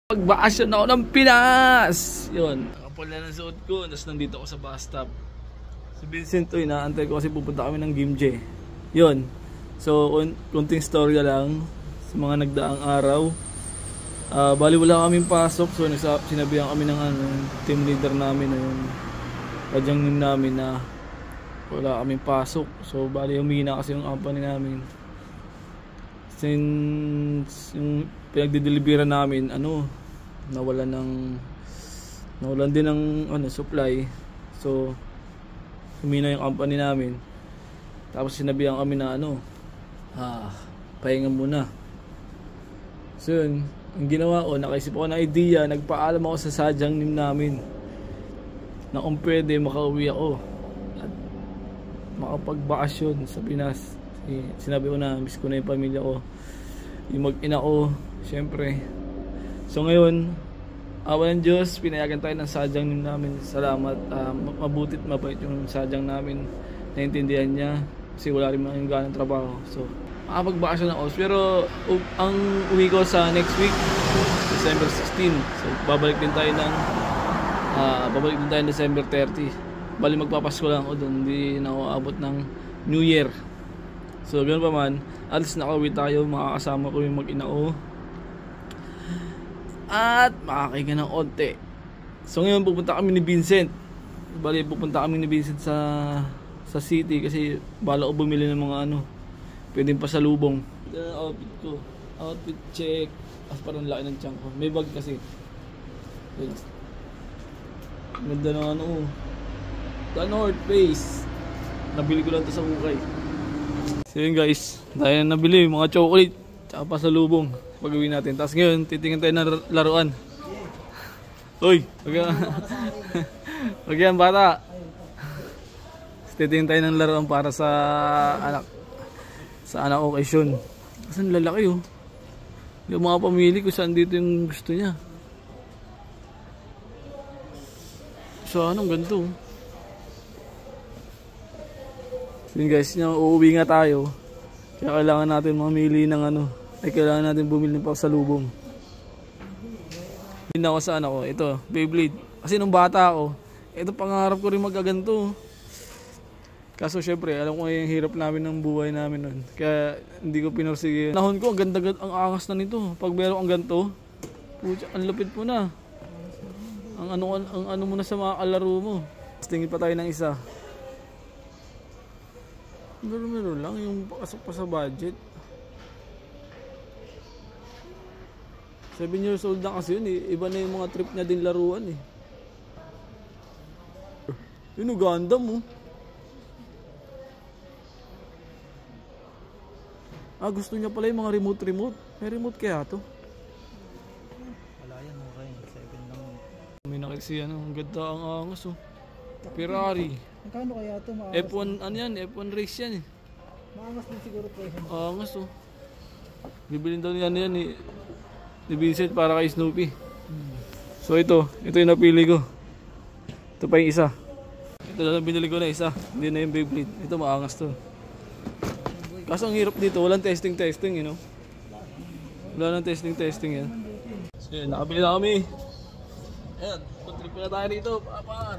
Magbakasyon ako ng Pinas! Yun, nakapala ng suot ko, tapos nandito ako sa bus stop. Si Vincent to, inaantay ko kasi pupunta kami ng Gimje. Yun, so kunting storya lang sa mga nagdaang araw. Bali wala kaming pasok, so sinabihan kami ng team leader namin na yung kadyang namin na wala kaming pasok. So bali humina kasi yung company namin. Since yung pinagdideliveran namin nawalan din ng supply, so humina yung company namin. Tapos sinabihan kami na pahinga muna. So yun, ang ginawa ko, nakaisip ako ng idea, nagpaalam ako sa sadyang nim namin na kung pwede makauwi ako at makapagbakasyon sa Pinas. Sinabi ko na miss ko na yung pamilya ko, yung mag-ina ko, syempre. So ngayon, awa ng Diyos, pinayagan tayo ng sadyang nim namin. Salamat, mabutit mabait yung sadyang namin, naintindihan niya kasi wala rin mga ganang trabaho. So makapagbakasyon ako, pero ang uwi ko sa next week, December 16. So babalik din tayo December 30. Bali magpapasko lang ako doon, hindi na ako abot ng New Year. So ganoon pa man, at least nakauwi tayo, makakasama ko yung mag-ina ko at makakahinga ng onte. So ngayon pupunta kami ni Vincent. Bali pupunta kami ni Vincent sa city kasi bala ko bumili ng mga pwedeng pasalubong. Ito ang outfit ko, outfit check. As parang laki ng tiyan ko, may bag kasi. Ganda ng The North Face. Nabili ko lang ito sa Ukay. So yun guys, tayo na nabili mga chocolate tsaka pasalubong pag-uwi natin. Tapos ngayon, titingin tayo ng laruan. Uy, wag yan bata. Titingin tayo ng laruan para sa anak occasion. Kasi lalaki oh. Yung mga pamili ko saan dito yung gusto niya. So anong ganito? So yun guys, uuwi nga tayo. Kaya kailangan natin mamili ng kailangan natin bumili ng pasalubong. Hindi na ako sa ito, Beyblade. Kasi nung bata ako, ito pangarap ko rin magaganto. Kaso syempre, alam ko yung hirap namin ng buhay namin nun. Kaya hindi ko pinursige. Nahon ko, ang ganda, ang angas na nito. Pag meron ang ganto, pucha, ang lupit mo na. Ang ano mo na sa mga kalaro mo. Tingin pa tayo ng isa. Meron lang yung pasok pa sa budget. 7 years old na kasi yun eh. Iba na yung mga trip niya din laruan eh. Yun o, ganda mo. Gusto niya pala yung mga remote. May remote kaya to? Wala yan, okay. 7 lang. May nakiksi ang ganda ang angas oh. Ferrari. Magkano kaya to? F1 F1 race yan eh. Maangas din siguro presyo. Angas oh. Bibilin daw niya ni Vincent para kay Snoopy. So ito yung napili ko. Ito pa yung isa. Ito na binili ko na isa. Hindi na yung Beyblade. Ito maangas to. Kaso ang hirap dito, walang testing wala nang testing yan. So yun, nakabili na kami. Ayan, trip na tayo dito, papar.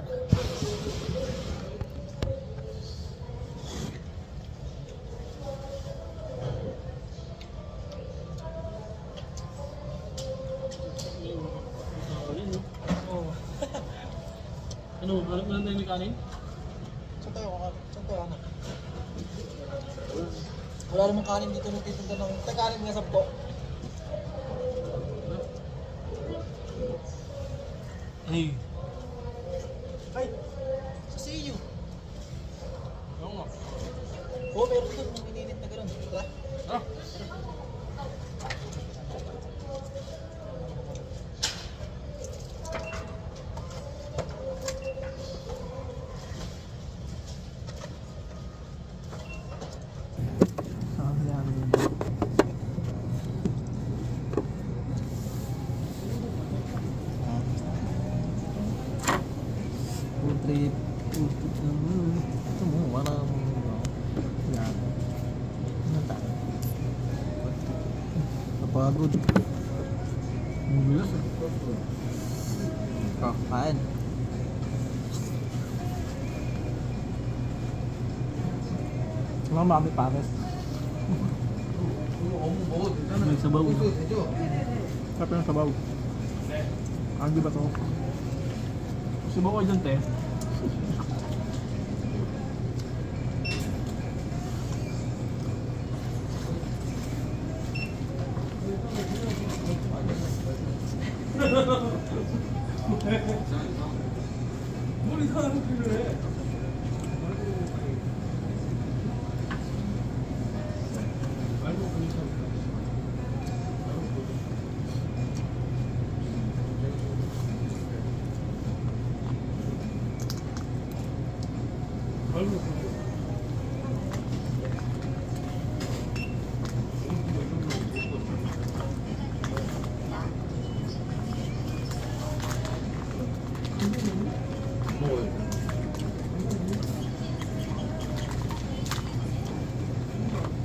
Hanap mo lang tayo may kanin? Saan tayo anak? Wala namang kanin dito nagtitinda ng kanin nga sa po. Ay, sa CU. oo nga. Meron doon yung ininit na gano'n. Trip. Ito mo, wala mo. Yan. Napagod. Bilis eh. Oh, kain. Mga mami pares. May sabaw. Sarap yung sabaw. Di ba to? Sabaw ko dyan, te.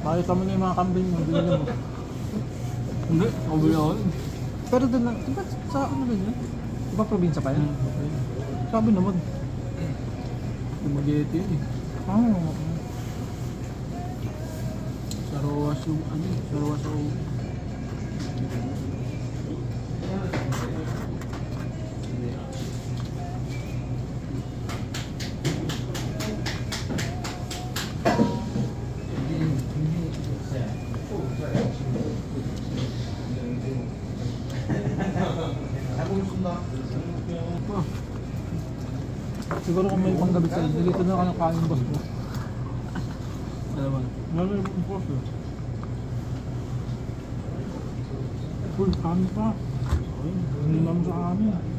Makita mo na yung mga kambing mo, binili mo. Hindi, kabili ako. Pero doon lang, diba sa ano rin yun? Diba probinsya pa yan? Sabi naman. Dumaguete yun eh. Oo. Sarawas yung ano, sarawas yung... Siguro kung may panggabi sa'yo, dito na ka ng kain boss mo. Alam mo? Lalo yung boss eh. Full kami pa. Hindi naman sa amin.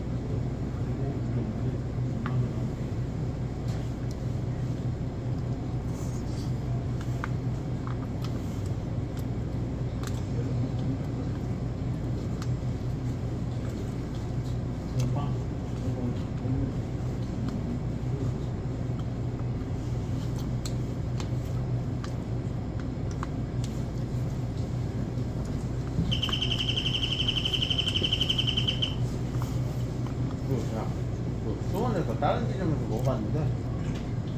수원에서 다른 지점에서 먹어봤는데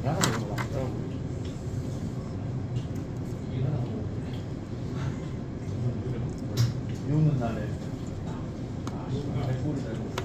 야가 너무 맛있더라고. 비 오는 날에 백골이 달고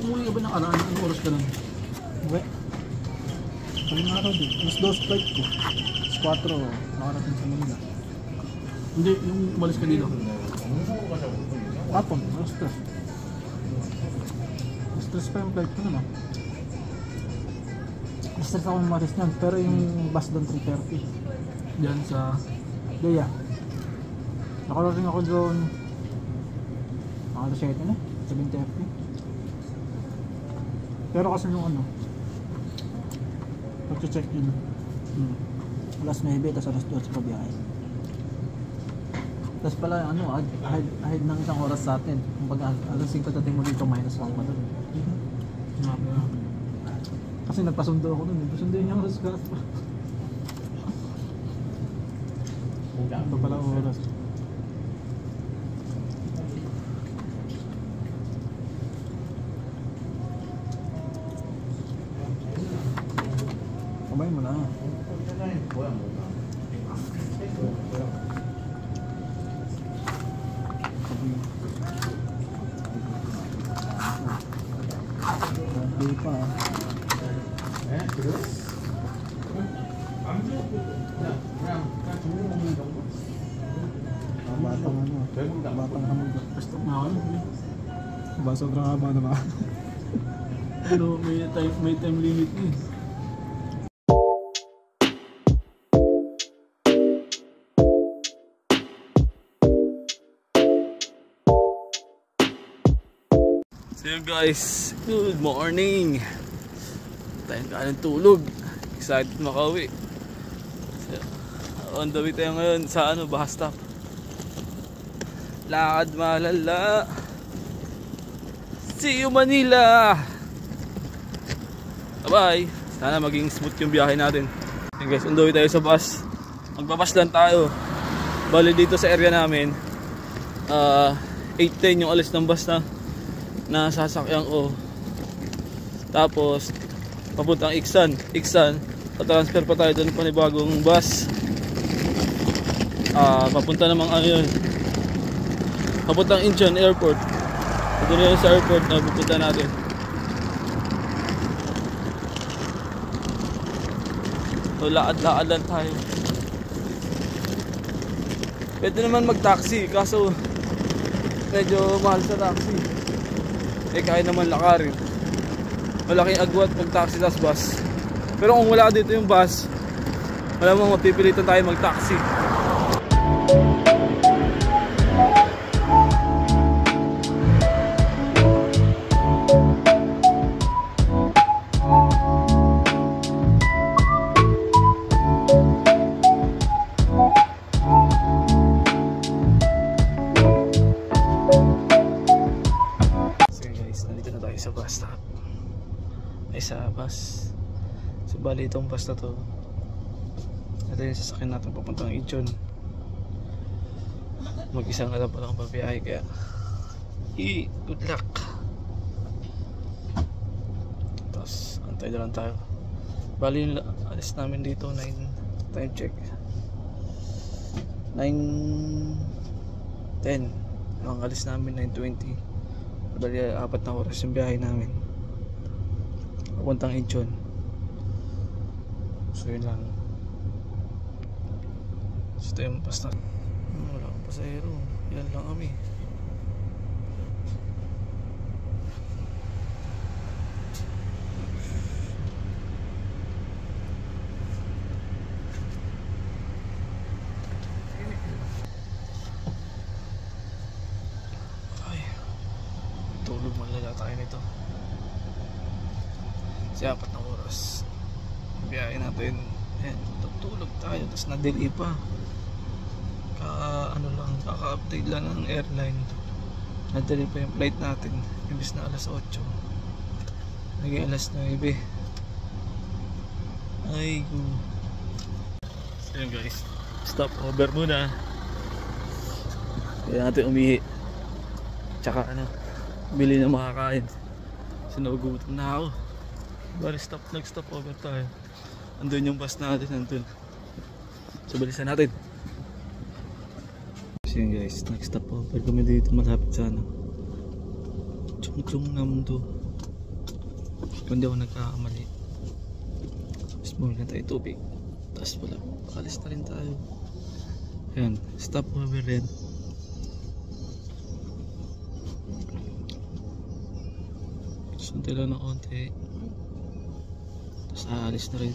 Umuwi ka ba ng araan? Anong oras ka lang? Uwe. Kaling araw din. Mas 2 flight ko. Mas 4 nakarating sa Manila. Hindi, yung umalis ka dito. Kapon, mas 3. Mas 3 pa yung flight ko naman. Mas 3 ako umalis niyan. Pero yung bus doon 3:30. Diyan sa... Daya. Nakarating ako doon. Alas 7 na. 7:30. Pero kasi yung ano, pag-check-in, alas 9, tapos alas 2 sa pabiyahe. Tapos pala, ano, ahead ng isang oras sa atin. Kumbaga, alas 5 dating mo dito, minus 1 pa doon. Kasi nagpasundo ako doon, nagpasundo yun yung oras ka. Ito pala ang oras. Kabayin mo na. Hindi pa. 네? 그래요? 안 좋고 그냥 종류 먹는 정도? Batang ano. 배부르다. Batang hamog. Basta na ako. Ba, sobrang haba naman. Ano, may time limit eh. So yun guys, good morning. Tayo kanan tulog. Excited makauwi. So, on the way tayo ngayon sa bus stop. Lakad malala. See you Manila. Bye bye. Sana maging smooth yung biyahe natin. Okay guys, on the way tayo sa bus. Magbabas lang tayo. Bali dito sa area namin 8:10 yung alis ng bus na sasakyan ko. Tapos papuntang Iksan, tatransfer pa tayo doon panibagong bus. Papunta namang yun, papuntang Incheon Airport. Doon yun sa airport na pupunta natin. So lakad-lakad lang tayo. Pwede naman mag-taxi, kaso medyo mahal sa taxi. Kaya naman lakarin. Malaking agwat mag-taxi tas bus. Pero kung wala dito yung bus, malamang mapipilitan tayo mag-taxi. Sa bus stop ay sa bus. So bali itong bus na to, ito yung sasakyan natin papuntang Incheon. Mag-isang alam pa lang pabiyahe, kaya good luck. Tapos antay na lang tayo. Bali yung alis namin dito 9, time check 9:10. Ang alis namin 9:20. Dali 4 na oras yung biyahe namin papuntang Incheon. So yun lang. So ito yung basta wala akong pasahero, yan lang kami. Tulog malala tayo nito. Kasi 4 na oras biyahe natin. Ayan, tutulog tayo. Tapos na-delay pa. Kaka-update lang ng airline. Na-delay pa yung flight natin. Imbis na alas 8, naging alas 9. Ay go. So yun guys, stop over muna. Kaya natin umihi. Tsaka bili na makakain. Sinugutom na ako. Bali nag-stop over tayo. Andun yung bus natin, andun. So balisan natin. So yun guys, nag-stop over kami dito malapit sa Chungchung Namdo. Kung di ako nagkakamali. Tapos muna na tayo tubig. Tapos wala, pakalis na rin tayo. Ayan, stop over rin. Santay lang ng konti. Tapos aalis na rin.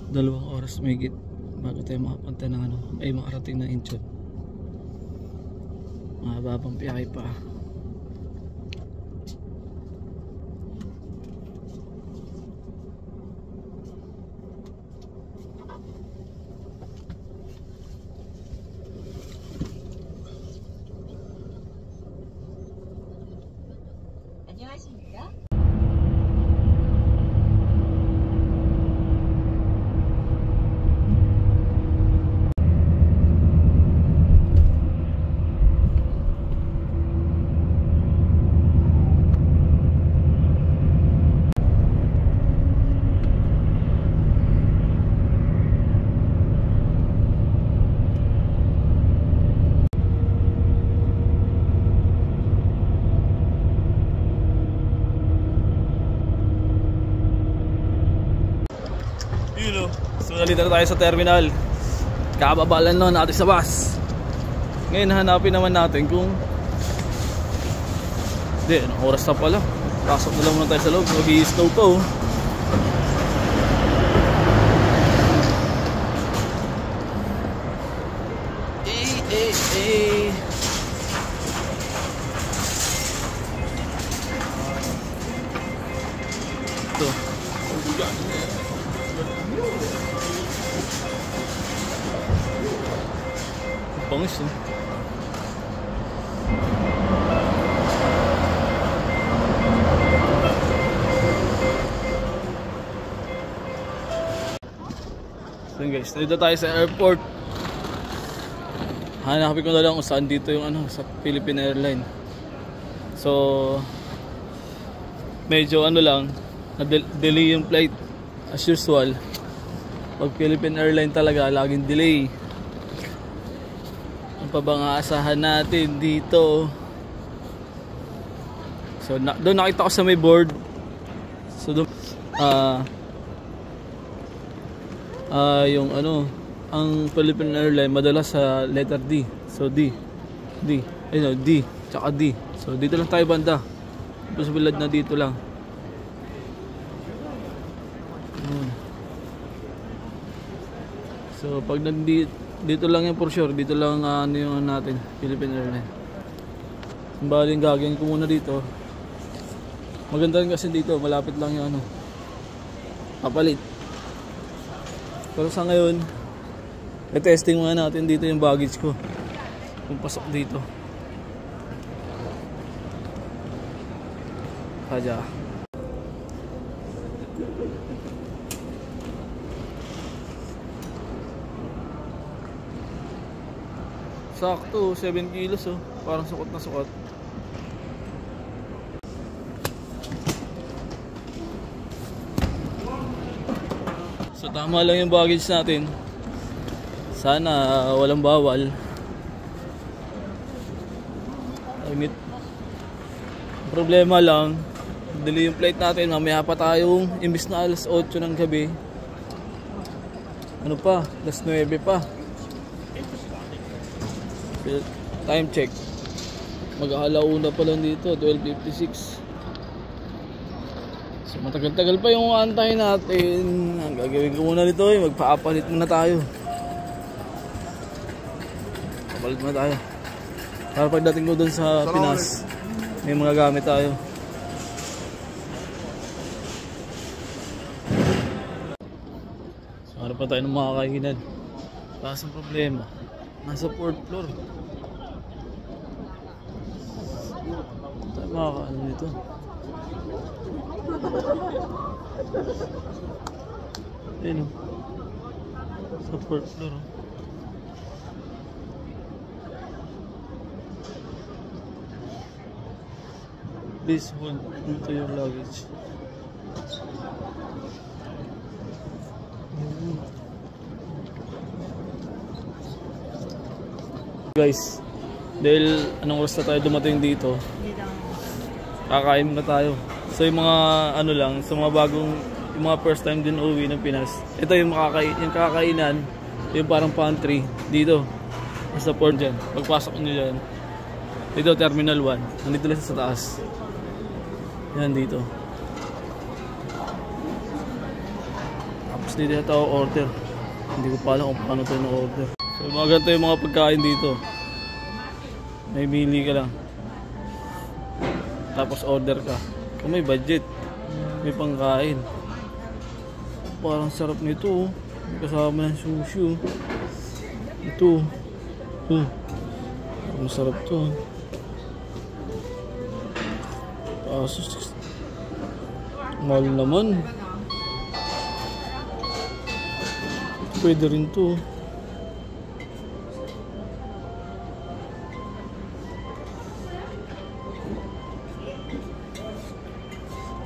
Dalawang oras mahigit bago tayo makapunta ng makarating na Incheon. Mahababang biyahe pa. So nalito na tayo sa terminal. Kababalan nun natin sa bus. Ngayon hanapin naman natin kung Hindi, anong oras na pala? Pasok na lang muna tayo sa loob. Mag-i-snow pa oh. Ito. Bangis oh. So guys, dito tayo sa airport. Hanapin ko na lang kung saan dito yung ano, sa Philippine Airlines. So medyo ano lang, na-delay yung flight as usual. Pag Philippine Airlines talaga, laging delay. Ano pa bang aasahan natin dito? So doon nakita ko sa may board. So doon yung ano, ang Philippine Airlines madalas sa letter D. So D, ayun, D, tsaka D. So dito lang tayo banda. Posibilidad na dito lang. So pag dito lang yan for sure, dito lang ano yung natin, Philippine Airlines. Baling gagawin ko muna dito. Maganda rin kasi dito, malapit lang yung ano, papalit. Pero sa ngayon, i-testing muna natin dito yung baggage ko. Kung pasok dito. Kaya. Sakto, 7 kilos oh. Parang sukot na sukot. So tama lang yung baggage natin. Sana walang bawal. Problema lang, delay yung flight natin. Mamaya pa tayong, imbis na alas 8 ng gabi, ano pa, alas 9 pa. Time check, mag-aalauna pa lang dito, 12:56. So matagal-tagal pa yung antay natin. Ang gagawin ko muna nito ay magpaapalit muna tayo. Papalit muna tayo para pagdating ko dun sa Pinas, may mga gamit tayo. So harap pa tayo ng mga kainan. Taas ang problema, nasa 4th floor. Tayo makakaano dito. Ayun o, sa 4th floor o. Please hold into your luggage. Guys, dahil anong oras na tayo dumating dito, kakain muna tayo. So yung mga ano lang, sa mga bagong, yung mga first time din uwi ng Pinas, ito yung kakainan, yung parang pantry dito sa port dyan. Pagpasok nyo dyan, dito Terminal 1, nandito lang sa taas. Yan dito. Tapos dito na tayo order. Hindi ko pa alam kung paano tayo na-order. So mga ganito yung mga pagkain dito. May bili ka lang, tapos order ka. Kung may budget, may pangkain. Parang sarap nito. May kasama ng sushi. Ito. Masarap to. Asus. Mahal naman. Pwede rin to.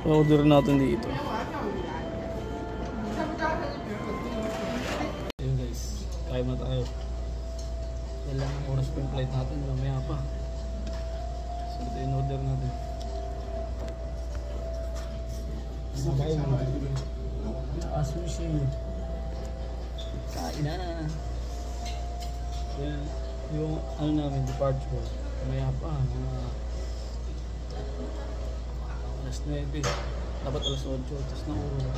Order natin dito. Ayun guys, kain na tayo. Dahil lang ang oras pa yung flight natin, mamaya pa. So ito yung order natin. Kain mo. Sushi. Kain na. Well, yung ano namin, departure. Mamaya pa. alas 9. Dapat alas 8. Tapos na ulo.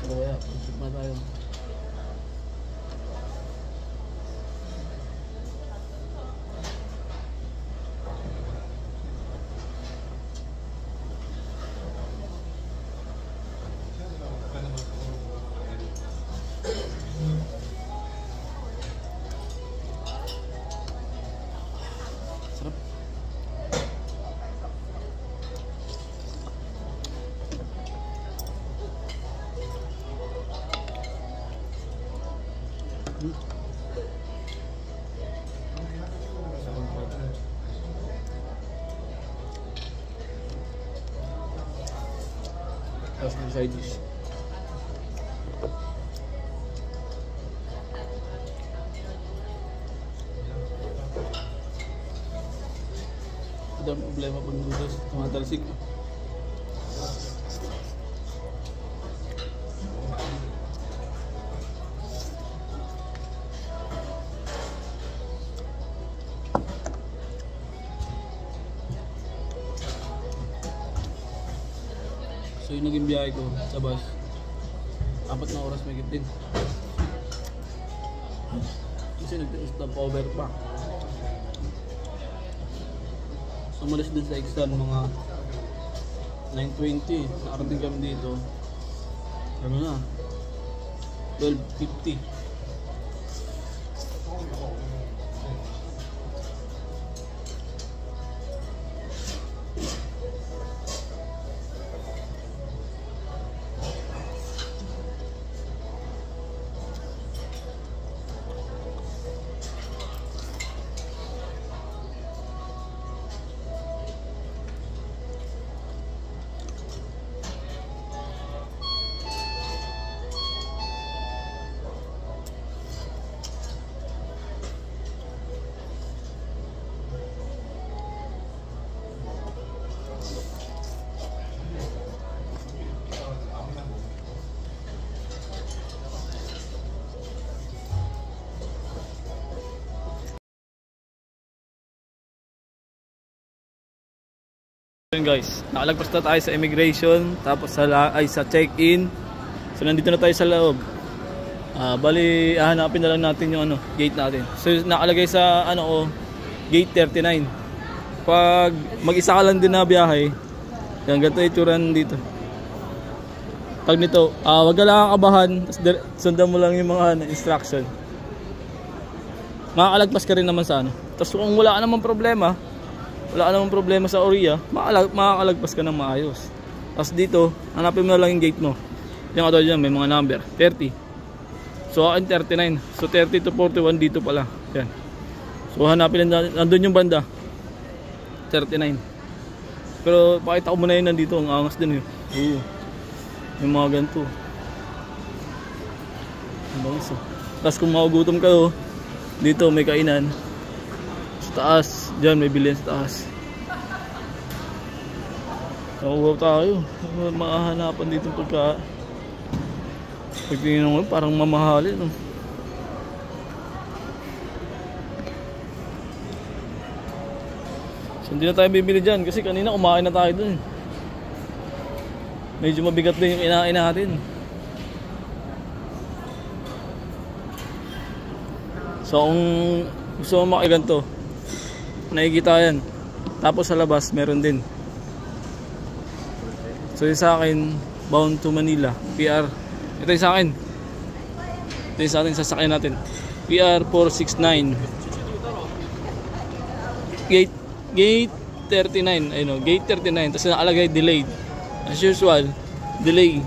So kaya, pag-trip na tayo. Sarap. Tapos may side dish. Ada problema pag noodles, tumatalsik. So yung naging biyahe ko sa bus, 4 na oras may din. Kasi nag-stop over pa. So umalis din sa exam mga 9:20. Nakarating kami dito. Ano na? 12:50. Guys, nakalagpas na tayo sa immigration, tapos sa check-in. So nandito na tayo sa loob. Bali hahanapin na lang natin yung gate natin. So nakalagay sa gate 39. Pag mag-isa ka lang din na biyahe, yan ganito ituran dito. Pag nito, wag ka lang kakabahan, sundan mo lang yung mga instruction. Makakalagpas ka rin naman sa Tapos kung wala ka namang problema sa Oria, makakalagpas ka ng maayos. Tapos dito, hanapin mo na lang yung gate mo. Yung katulad dyan, may mga number 30. So akin 39. So 30 to 41 dito pala. Yan. So hanapin na, nandun yung banda 39. Pero pakita ko muna yun nandito. Ang angas din yun. Yung mga ganito. Ang bangis. Tapos kung magugutom ka dito may kainan sa taas. Diyan may bilhin sa taas. Nakuha tayo. Makahanapan dito pagka pagtingin mo parang mamahalin. So hindi na tayo bibili dyan kasi kanina kumain na tayo dun. Medyo mabigat din yung kinain natin. So kung gusto mo makiganto, nakikita yan. Tapos sa labas meron din. So yung sa akin, bound to Manila, PR. Ito yung sa akin. Ito yung sa atin, sasakyan natin. PR 469. Gate 39. Ayun, gate 39. Tapos nakalagay delayed. As usual, delay.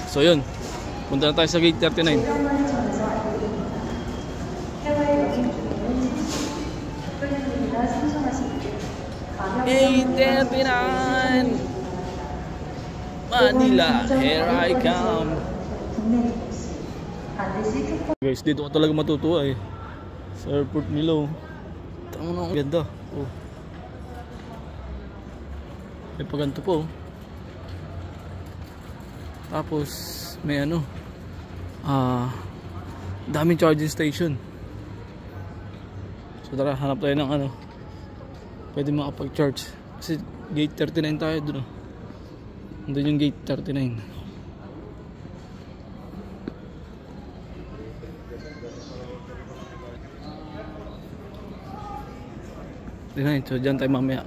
So yun. Punta na tayo sa gate 39. Gate 39 Manila, here I come. Guys, dito ka talaga matutuwa sa airport nila. Tama na, ang ganda. May paganto po. Tapos may daming charging station. So tara, hanap tayo ng pwede makapag-charge. Kasi gate 39 tayo dun. Doon yung gate 39. So dyan tayo mamaya.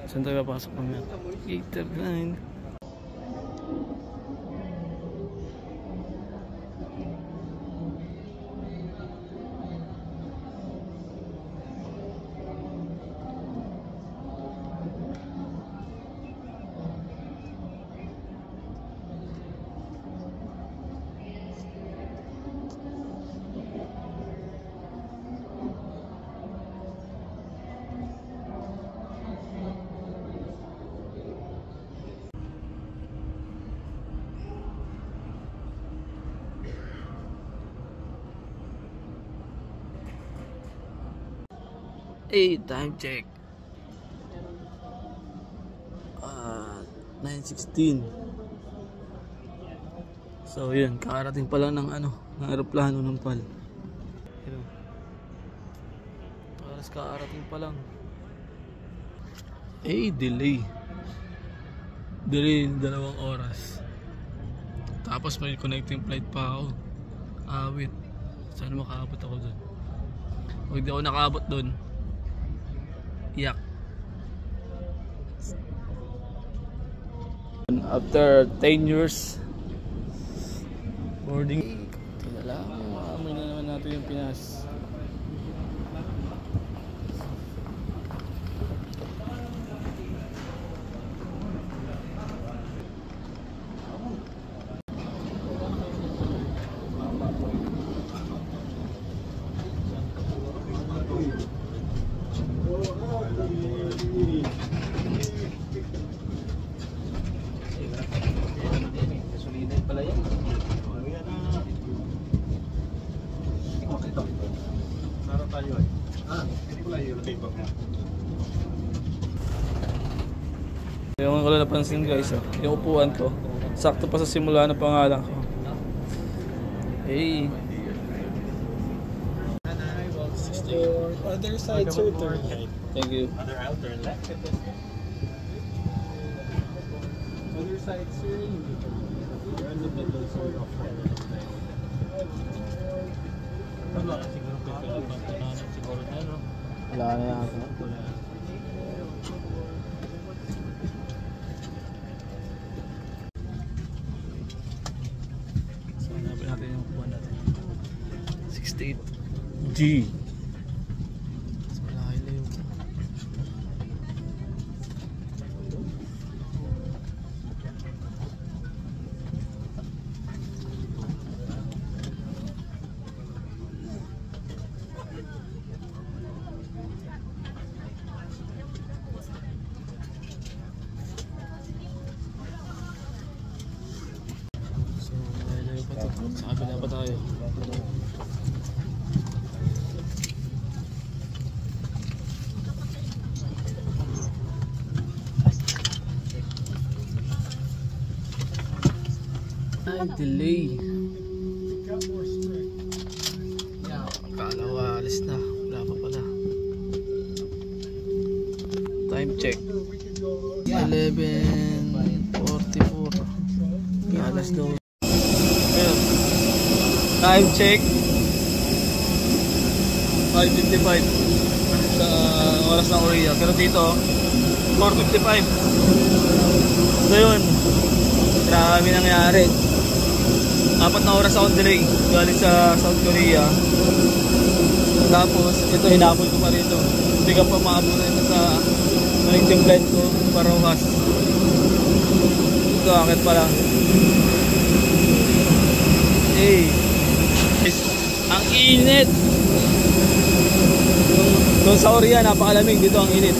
Saan tayo papasok mamaya? Gate 39. Time check. 9:16. So yun, kakarating pa lang ng ng aeroplano ng PAL. Oras kakarating pa lang. Delay. Delay 2 oras. Tapos may connecting flight pa ako. Wait. Sana makaabot ako dun. Huwag di ako nakaabot dun. Yak. After 10 years boarding. Wala, maamoy na naman natin yung Pinas. Yung wala napansin guys, yung upuan ko sakto pa sa simula ng pangalan ko. Other side, sir, turn right. Thank you. Other aisle, turn left. Other side, sir. You're in the middle, sir. Wala na yan. So, hanapin natin yung upuan natin. 68G. So, malaki na yung sa kabila pa tayo. Ay, delay. Akala ko alis na. Wala pa pala. Time check 11:44. Alas daw. Time check 5:55 sa oras ng Korea. Pero dito 4:55. So yun, marami nangyari. 4 na oras akong delay galing sa South Korea. Tapos ito hinabol ko pa rito. Hindi ka pa maabot ito sa connecting flight ko para umas. Ito akit pa lang. Ang init. Doon sa Korea napakalamig, dito ang init.